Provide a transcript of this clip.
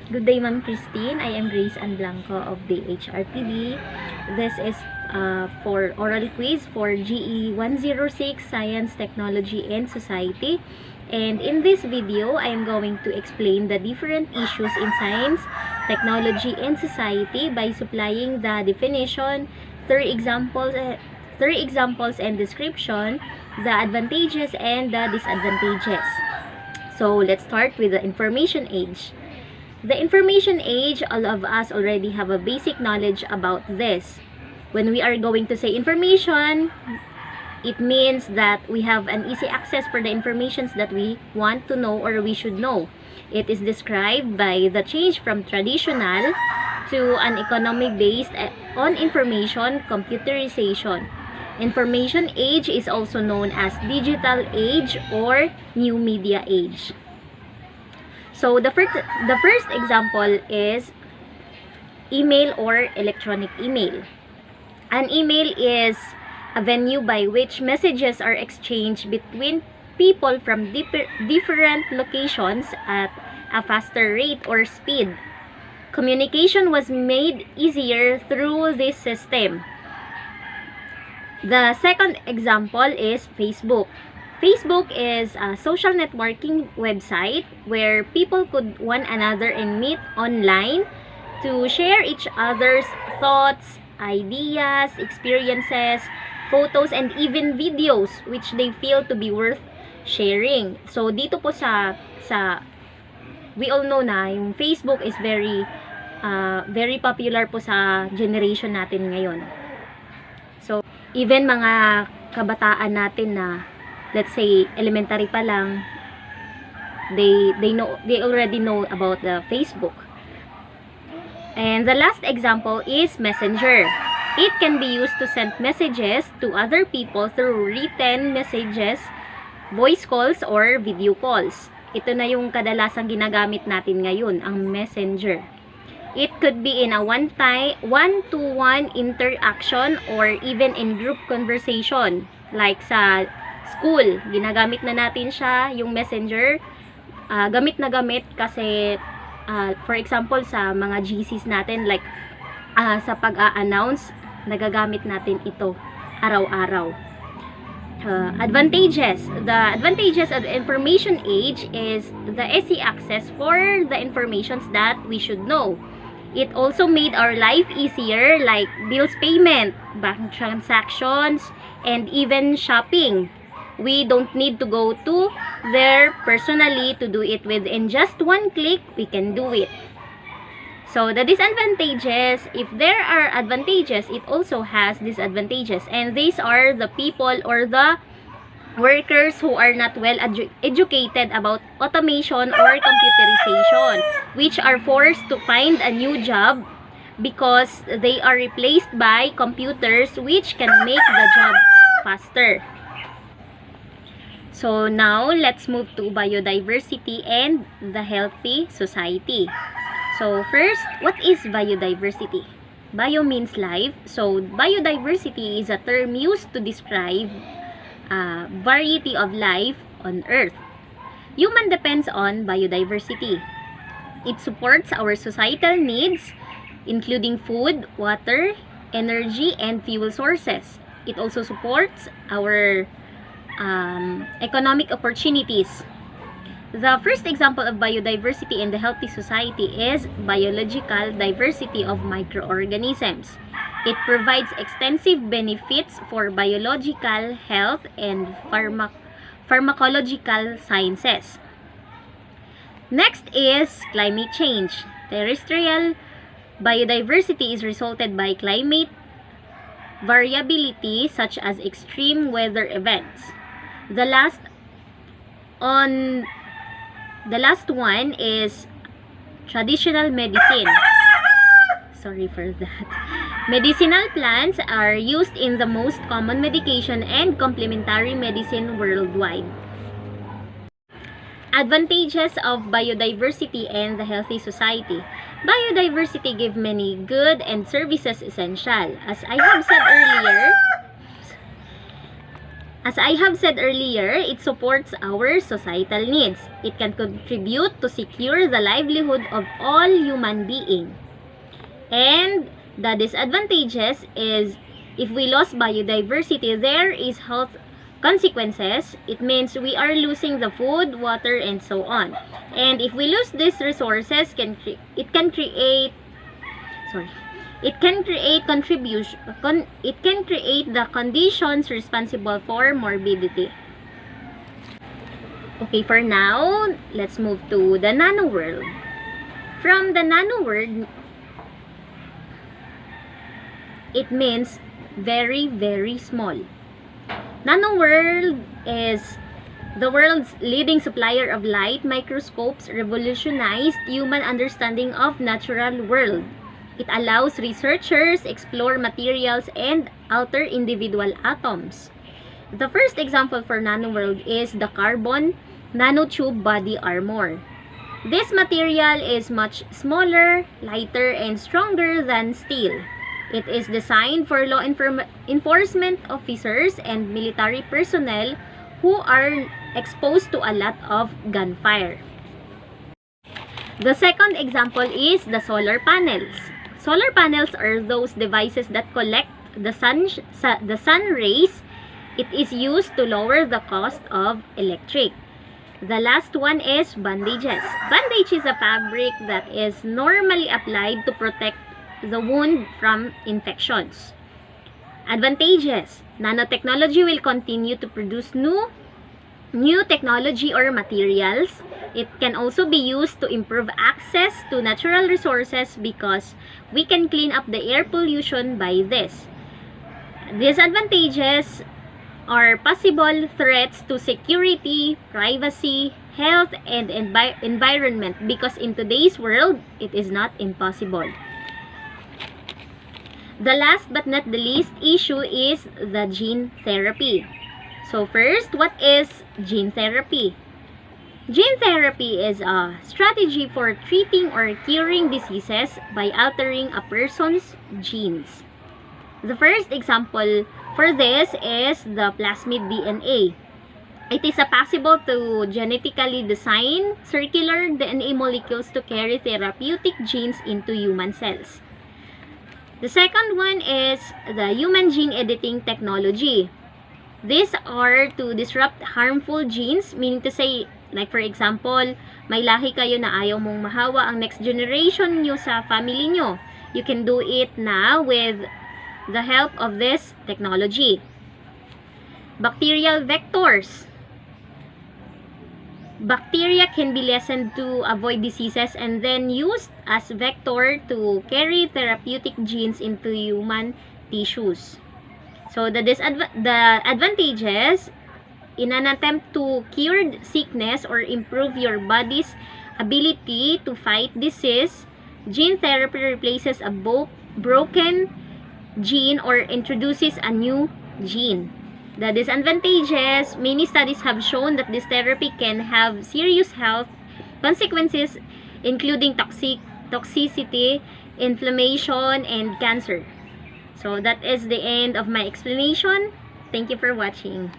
Good day, Ma'am Christine. I am Grace Ann Blanco of the HRTV. This is for oral quiz for Ge106 Science, Technology, and Society. And in this video, I am going to explain the different issues in science, technology, and society by supplying the definition, three examples and description, the advantages and the disadvantages. So let's start with the information age. The information age, all of us already have a basic knowledge about this. When we are going to say information, it means that we have an easy access for the informations that we want to know or we should know. It is described by the change from traditional to an economic based on information computerization. Information age is also known as digital age or new media age. So the first example is email or electronic email. An email is a venue by which messages are exchanged between people from different locations at a faster rate or speed. Communication was made easier through this system. The second example is Facebook. Facebook is a social networking website where people could one another and meet online to share each other's thoughts, ideas, experiences, photos, and even videos which they feel to be worth sharing. So dito po sa we all know na yung Facebook is very popular po sa generation natin ngayon. So even mga kabataan natin na let's say elementary pa lang, they already know about the Facebook. And the last example is Messenger. It can be used to send messages to other people through written messages, voice calls, or video calls. Ito na yung kadalasang ginagamit natin ngayon, ang Messenger. It could be in a one-to-one interaction or even in group conversation. Like sa school, ginagamit na natin siya, yung Messenger. Gamit na gamit kasi, for example, sa mga GCs natin, like sa pag-a-announce, nagagamit natin ito araw-araw. Advantages. The advantages of the information age is the easy access for the informations that we should know. It also made our life easier, like bills payment, bank transactions, and even shopping. We don't need to go to there personally to do it. Within just one click, we can do it. So the disadvantages, if there are advantages, it also has disadvantages. And these are the people or the workers who are not well educated about automation or computerization, which are forced to find a new job because they are replaced by computers which can make the job faster. So now, let's move to biodiversity and the healthy society. So first, what is biodiversity? Bio means life. So biodiversity is a term used to describe a variety of life on Earth. Human depends on biodiversity. It supports our societal needs, including food, water, energy, and fuel sources. It also supports our economic opportunities. The first example of biodiversity in the healthy society is biological diversity of microorganisms. It provides extensive benefits for biological health and pharmacological sciences. Next is climate change. Terrestrial biodiversity is resulted by climate variability such as extreme weather events. The last one is traditional medicine. Sorry for that. Medicinal plants are used in the most common medication and complementary medicine worldwide. Advantages of biodiversity and the healthy society. Biodiversity give many good and services essential. As I have said earlier, As I have said earlier, it supports our societal needs. It can contribute to secure the livelihood of all human beings. And the disadvantages is if we lose biodiversity, there is health consequences. It means we are losing the food, water, and so on. And if we lose these resources, it can create the conditions responsible for morbidity. Okay, for now, let's move to the nano world. From the nano world, it means very, very small. Nano world is the world's leading supplier of light microscopes, revolutionized human understanding of natural world. It allows researchers explore materials and alter individual atoms. The first example for nanoworld is the carbon nanotube body armor. This material is much smaller, lighter, and stronger than steel. It is designed for law enforcement officers and military personnel who are exposed to a lot of gunfire. The second example is the solar panels. Solar panels are those devices that collect the sun rays. It is used to lower the cost of electric. The last one is bandages. Bandage is a fabric that is normally applied to protect the wound from infections. Advantages. Nanotechnology will continue to produce new technology or materials. It can also be used to improve access to natural resources because we can clean up the air pollution by this. Disadvantages are possible threats to security, privacy, health, and environment because in today's world, it is not impossible. The last but not the least issue is the gene therapy. So first, what is gene therapy? Gene therapy is a strategy for treating or curing diseases by altering a person's genes. The first example for this is the plasmid DNA. It is possible to genetically design circular DNA molecules to carry therapeutic genes into human cells. The second one is the human gene editing technology. These are to disrupt harmful genes, meaning to say, like for example, may lahi kayo na ayaw mong mahawa ang next generation nyo sa family nyo. You can do it now with the help of this technology. Bacterial vectors. Bacteria can be lessened to avoid diseases and then used as vector to carry therapeutic genes into human tissues. So the advantages, in an attempt to cure sickness or improve your body's ability to fight disease, gene therapy replaces a broken gene or introduces a new gene. The disadvantages, many studies have shown that this therapy can have serious health consequences including toxicity, inflammation, and cancer. So that is the end of my explanation. Thank you for watching.